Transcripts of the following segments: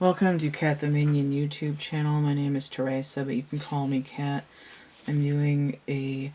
Welcome to CATtheMinion YouTube channel. My name is Theresa, but you can call me Cat. I'm doing a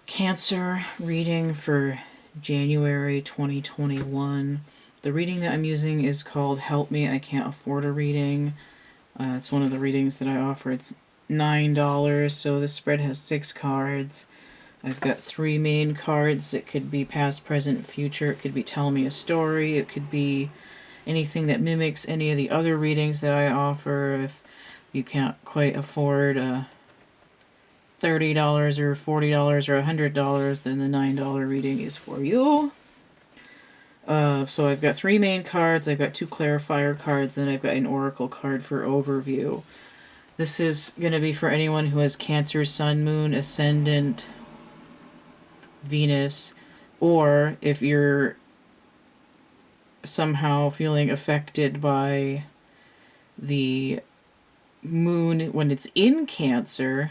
Cancer reading for January 2021. The reading that I'm using is called Help Me, I Can't Afford a Reading. It's one of the readings that I offer. It's $9, so this spread has 6 cards. I've got 3 main cards. It could be past, present, future. It could be tell me a story. It could be anything that mimics any of the other readings that I offer. If you can't quite afford $30 or $40 or $100, then the $9 reading is for you. So I've got 3 main cards, I've got 2 clarifier cards, and I've got an oracle card for overview. This is going to be for anyone who has Cancer, Sun, Moon, Ascendant, Venus, or if you're somehow feeling affected by the moon when it's in Cancer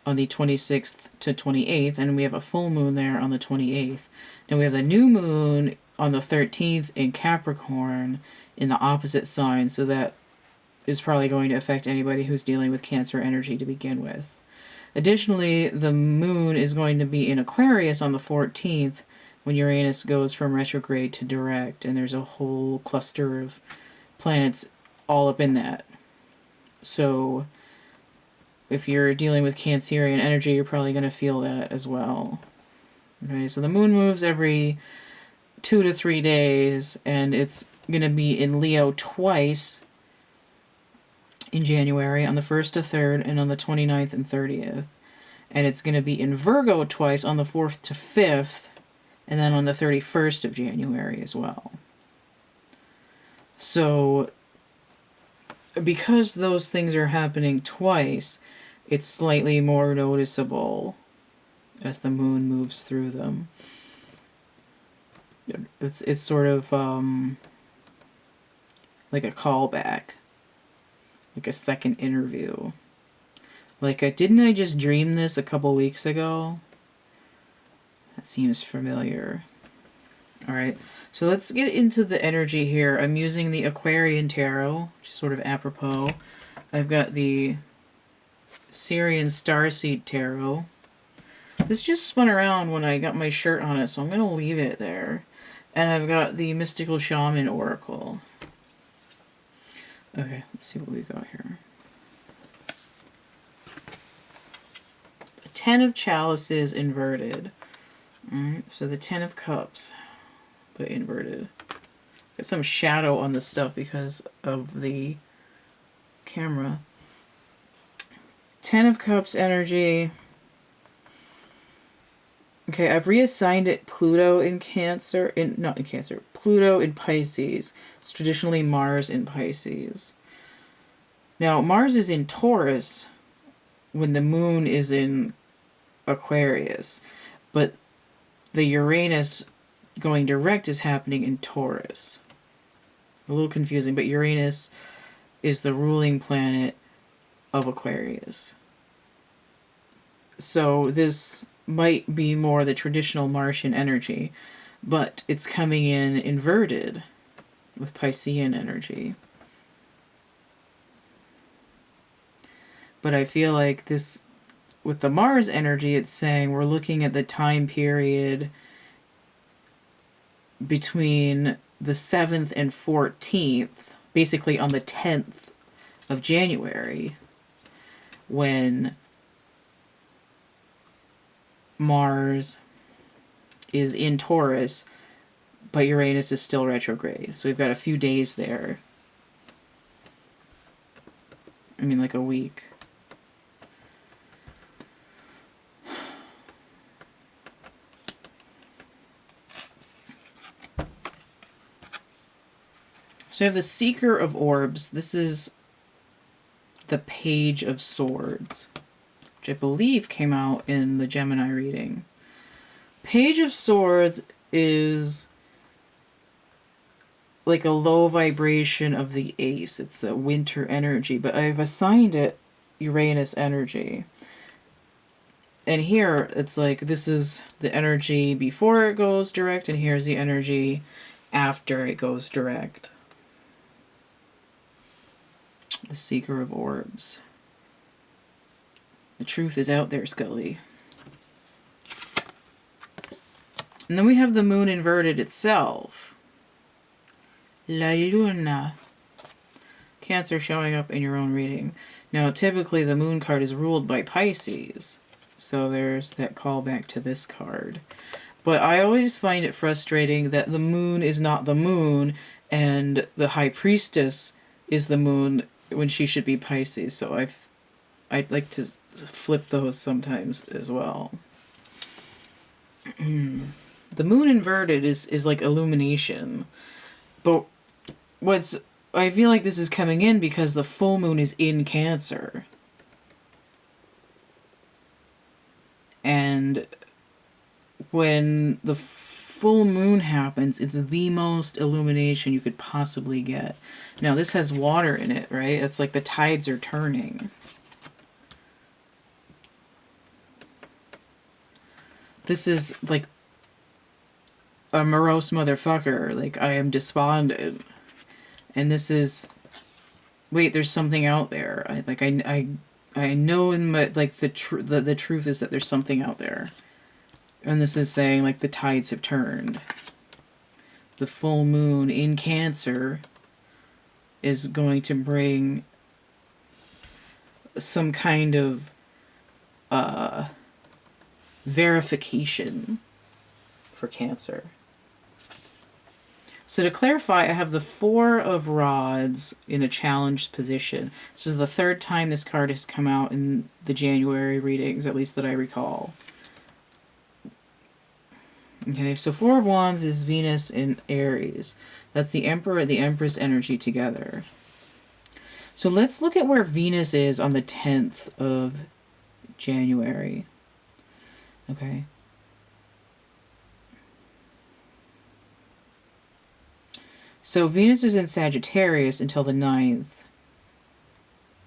on the 26th to 28th, and we have a full moon there on the 28th. And we have the new moon on the 13th in Capricorn in the opposite sign, so that is probably going to affect anybody who's dealing with Cancer energy to begin with. Additionally, the moon is going to be in Aquarius on the 14th when Uranus goes from retrograde to direct, and there's a whole cluster of planets all up in that. So if you're dealing with Cancerian energy, you're probably going to feel that as well. Okay, so the moon moves every 2 to 3 days, and it's going to be in Leo twice in January, on the 1st to 3rd, and on the 29th and 30th. And it's going to be in Virgo twice, on the 4th to 5th, and then on the 31st of January as well. So because those things are happening twice, it's slightly more noticeable as the moon moves through them. It's sort of like a callback, like a second interview. Like, didn't I just dream this a couple weeks ago? That seems familiar. Alright, so let's get into the energy here. I'm using the Aquarian Tarot, which is sort of apropos. I've got the Syrian Starseed Tarot. This just spun around when I got my shirt on it, so I'm going to leave it there. And I've got the Mystical Shaman Oracle. Okay, let's see what we got here. The 10 of Chalices inverted. Alright, so the 10 of Cups, but inverted. Got some shadow on the stuff because of the camera. 10 of Cups energy. Okay, I've reassigned it Pluto in Cancer, not in Cancer, Pluto in Pisces. It's traditionally Mars in Pisces. Now, Mars is in Taurus when the moon is in Aquarius, but the Uranus going direct is happening in Taurus. A little confusing, but Uranus is the ruling planet of Aquarius. So this might be more the traditional Martian energy, but it's coming in inverted with Piscean energy. But I feel like this, with the Mars energy, it's saying we're looking at the time period between the 7th and 14th, basically on the 10th of January, when Mars is in Taurus, but Uranus is still retrograde. So we've got a few days there. I mean, like a week. So I have the Seeker of Orbs. This is the Page of Swords, which I believe came out in the Gemini reading. Page of Swords is like a low vibration of the Ace. It's a winter energy, but I've assigned it Uranus energy. And here, it's like, this is the energy before it goes direct, and here's the energy after it goes direct. The Seeker of Orbs. The truth is out there, Scully. And then we have the moon inverted itself. La Luna. Cancer showing up in your own reading. Now, typically the moon card is ruled by Pisces. So there's that callback to this card. But I always find it frustrating that the moon is not the moon and the High Priestess is the moon when she should be Pisces. So I'd like to flip those sometimes as well. The moon inverted is like illumination. But I feel like this is coming in because the full moon is in Cancer. And when the full moon happens, it's the most illumination you could possibly get. Now, this has water in it, right? It's like the tides are turning. This is like a morose motherfucker. Like, I am despondent. And this is... Wait, there's something out there. I know in my... Like, the truth is that there's something out there. And this is saying, like, the tides have turned. The full moon in Cancer is going to bring some kind of verification for Cancer. So to clarify, I have the Four of Rods in a challenged position. This is the third time this card has come out in the January readings, at least that I recall. Okay, so Four of Wands is Venus in Aries. That's the Emperor and the Empress energy together. So let's look at where Venus is on the 10th of January. Okay. So Venus is in Sagittarius until the 9th,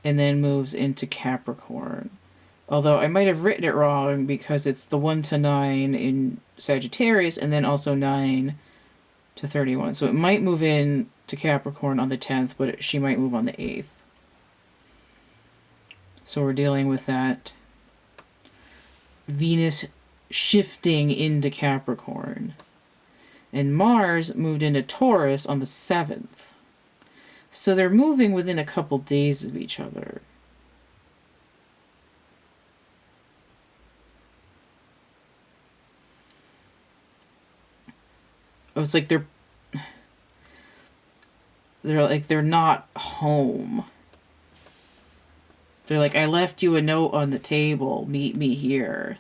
and then moves into Capricorn. Although I might have written it wrong because it's the 1 to 9 in Sagittarius and then also 9 to 31. So it might move in to Capricorn on the 10th, but she might move on the 8th. So we're dealing with that Venus shifting into Capricorn. And Mars moved into Taurus on the 7th. So they're moving within a couple days of each other. It's like they're not home. They're like, I left you a note on the table. Meet me here.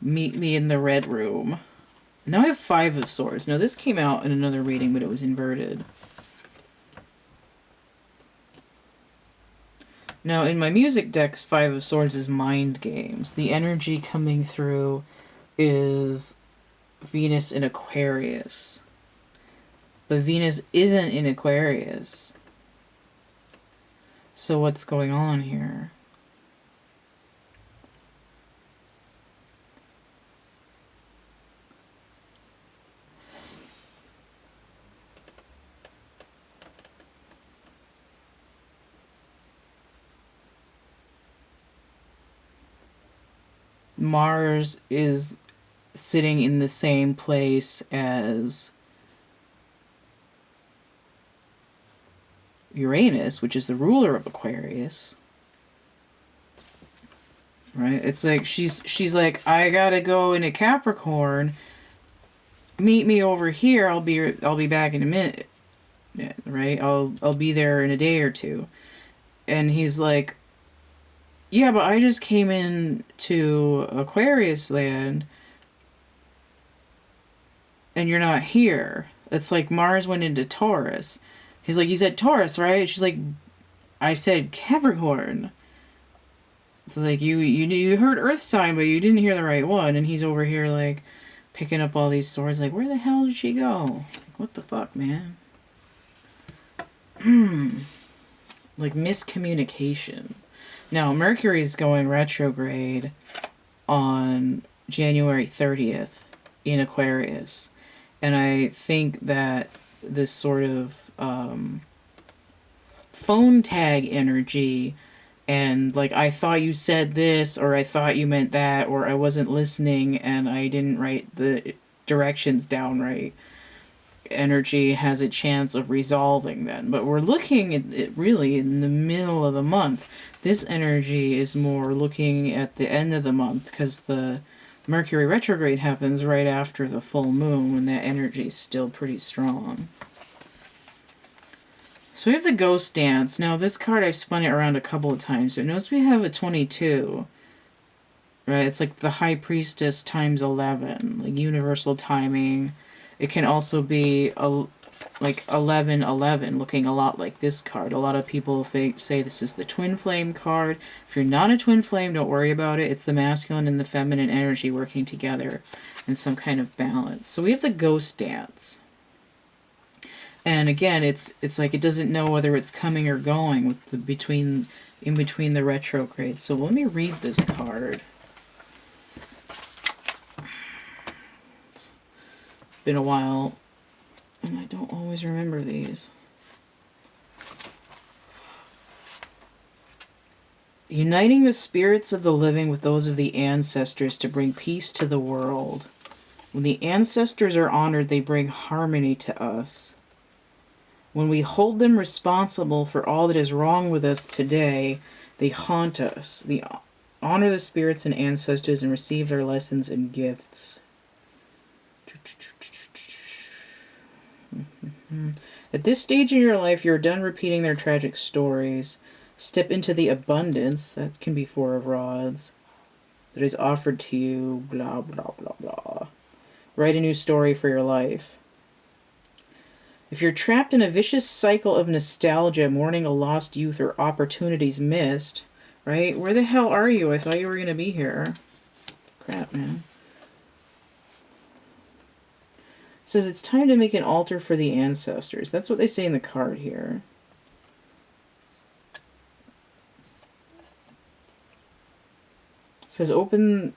Meet me in the red room. Now I have 5 of Swords. Now this came out in another reading, but it was inverted. Now in my music decks, 5 of Swords is Mind Games. The energy coming through is Venus in Aquarius. But Venus isn't in Aquarius. So what's going on here? Mars is sitting in the same place as Uranus, which is the ruler of Aquarius. Right? It's like she's like, I gotta go into Capricorn. Meet me over here. I'll be back in a minute. Yeah, right? I'll be there in a day or two. And he's like, yeah, but I just came in to Aquarius land and you're not here. It's like Mars went into Taurus. He's like, you said Taurus, right? She's like, I said Capricorn. So like, you heard Earth sign, but you didn't hear the right one. And he's over here like picking up all these swords. Like, where the hell did she go? Like, what the fuck, man? Like miscommunication. Now, Mercury's going retrograde on January 30th in Aquarius. And I think that this sort of phone tag energy, and like, I thought you said this, or I thought you meant that, or I wasn't listening and I didn't write the directions down right, energy has a chance of resolving then. But we're looking at it really in the middle of the month. This energy is more looking at the end of the month, because the Mercury retrograde happens right after the full moon, when that energy is still pretty strong. So we have the Ghost Dance. Now this card, I've spun it around a couple of times, but notice we have a 22. Right? It's like the High Priestess times 11, like universal timing. It can also be like 1111, looking a lot like this card. A lot of people say this is the Twin Flame card. If you're not a Twin Flame, don't worry about it. It's the masculine and the feminine energy working together in some kind of balance. So we have the Ghost Dance. And again, it's like it doesn't know whether it's coming or going with the in between the retrogrades. So let me read this card. It's been a while, and I don't always remember these. Uniting the spirits of the living with those of the ancestors to bring peace to the world. When the ancestors are honored, they bring harmony to us. When we hold them responsible for all that is wrong with us today, they haunt us. They honor the spirits and ancestors and receive their lessons and gifts. At this stage in your life, you're done repeating their tragic stories. Step into the abundance, that can be Four of Rods, that is offered to you, blah, blah, blah, blah. Write a new story for your life. If you're trapped in a vicious cycle of nostalgia, mourning a lost youth or opportunities missed, right? Where the hell are you? I thought you were going to be here. Crap, man. It says it's time to make an altar for the ancestors. That's what they say in the card here. It says open...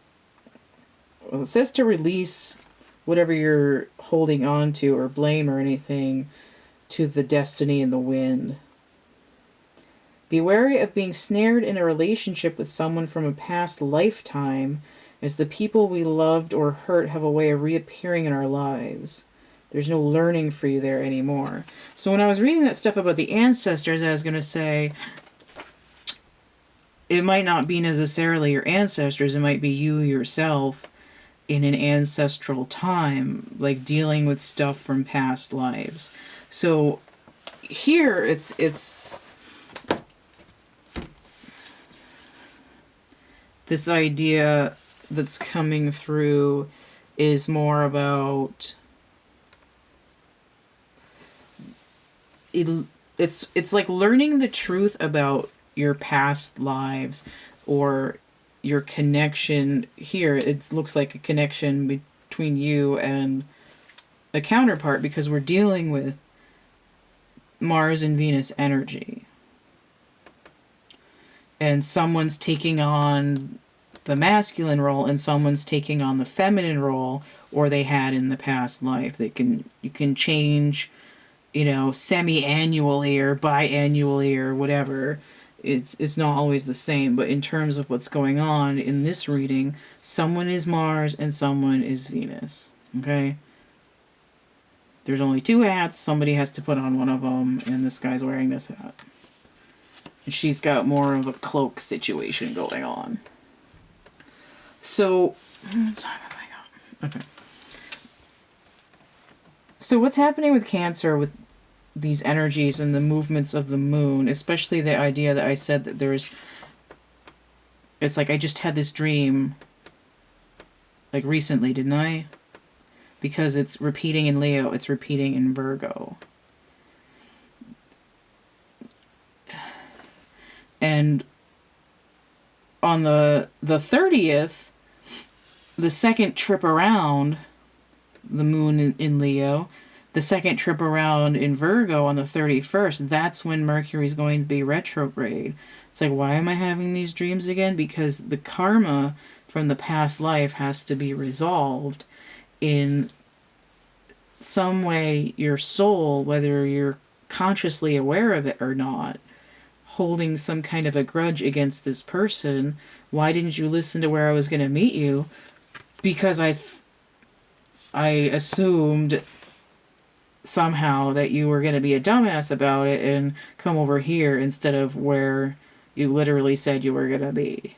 Well, it says to release whatever you're holding on to or blame or anything to the destiny and the wind. Be wary of being snared in a relationship with someone from a past lifetime, as the people we loved or hurt have a way of reappearing in our lives. There's no learning for you there anymore. So when I was reading that stuff about the ancestors, I was going to say, it might not be necessarily your ancestors, it might be you yourself in an ancestral time, like dealing with stuff from past lives. So here it's this idea that's coming through is more about it's like learning the truth about your past lives, or your connection. Here it looks like a connection between you and a counterpart, because we're dealing with Mars and Venus energy, and someone's taking on the masculine role and someone's taking on the feminine role, or they had in the past life. You can change, you know, semi-annually or biannually or whatever. It's not always the same, but in terms of what's going on in this reading, someone is Mars and someone is Venus, okay? There's only two hats, somebody has to put on one of them, and this guy's wearing this hat. And she's got more of a cloak situation going on. So, how much time have I got? Okay. So what's happening with Cancer with these energies and the movements of the moon, especially the idea that I said that it's like I just had this dream, like recently, didn't I? Because it's repeating in Leo, it's repeating in Virgo. And on the 30th, the second trip around the moon in Leo, the second trip around in Virgo on the 31st, that's when Mercury's going to be retrograde. It's like, why am I having these dreams again? Because the karma from the past life has to be resolved in some way your soul, whether you're consciously aware of it or not, holding some kind of a grudge against this person. Why didn't you listen to where I was going to meet you? Because I assumed somehow that you were going to be a dumbass about it and come over here instead of where you literally said you were going to be.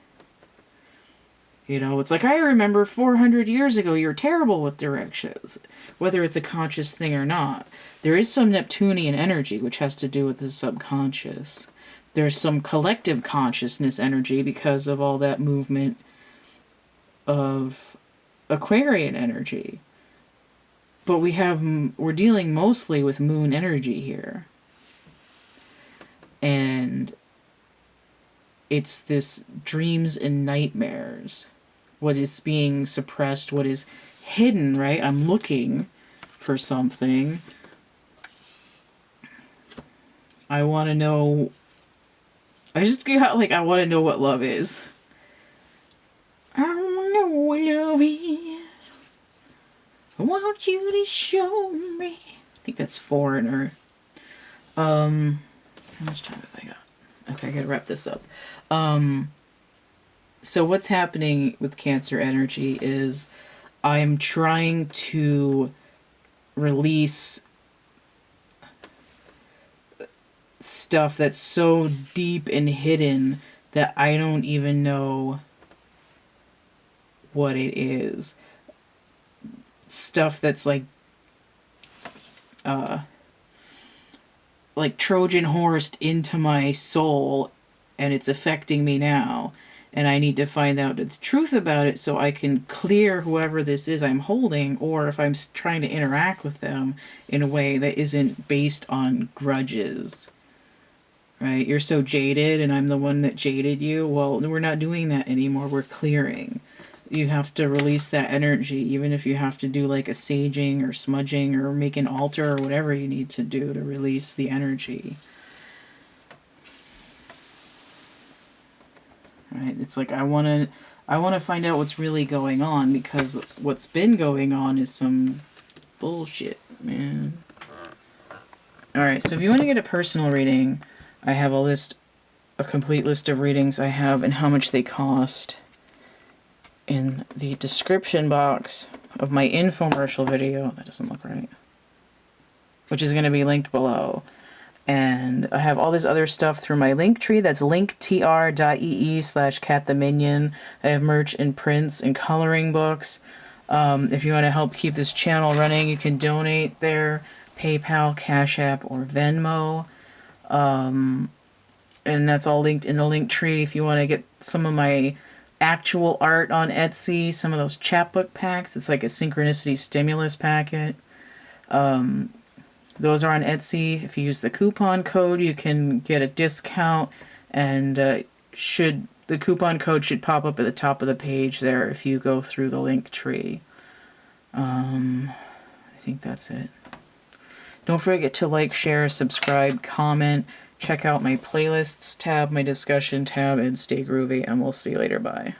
You know, it's like, I remember 400 years ago you were terrible with directions, whether it's a conscious thing or not. There is some Neptunian energy, which has to do with the subconscious. There's some collective consciousness energy because of all that movement of Aquarian energy. But we're dealing mostly with moon energy here. And it's this dreams and nightmares. What is being suppressed, what is hidden, right? I'm looking for something. I want to know. I just got like, I want to know what love is. I want to know what love is. I want you to show me. I think that's Foreigner. How much time have I got? Okay, I gotta wrap this up. So what's happening with Cancer energy is I'm trying to release stuff that's so deep and hidden that I don't even know what it is. Stuff that's like Trojan horsed into my soul, and it's affecting me now. And I need to find out the truth about it so I can clear whoever this is I'm holding, or if I'm trying to interact with them in a way that isn't based on grudges. Right? You're so jaded and I'm the one that jaded you. Well, we're not doing that anymore. We're clearing. You have to release that energy, even if you have to do like a saging or smudging or make an altar or whatever you need to do to release the energy. Right? It's like I want to find out what's really going on, because what's been going on is some bullshit, man. Alright, so if you want to get a personal reading, I have a complete list of readings I have and how much they cost in the description box of my infomercial video. That doesn't look right. Which is going to be linked below. And I have all this other stuff through my link tree. That's linktr.ee/CATtheMinion. I have merch and prints and coloring books. If you want to help keep this channel running, you can donate there. PayPal, Cash App, or Venmo. And that's all linked in the link tree. If you want to get some of my actual art on Etsy, some of those chapbook packs, it's like a synchronicity stimulus packet. Those are on Etsy. If you use the coupon code, you can get a discount, and the coupon code should pop up at the top of the page there if you go through the link tree. I think that's it. Don't forget to like, share, subscribe, comment, check out my playlists tab, my discussion tab, and stay groovy, and we'll see you later. Bye.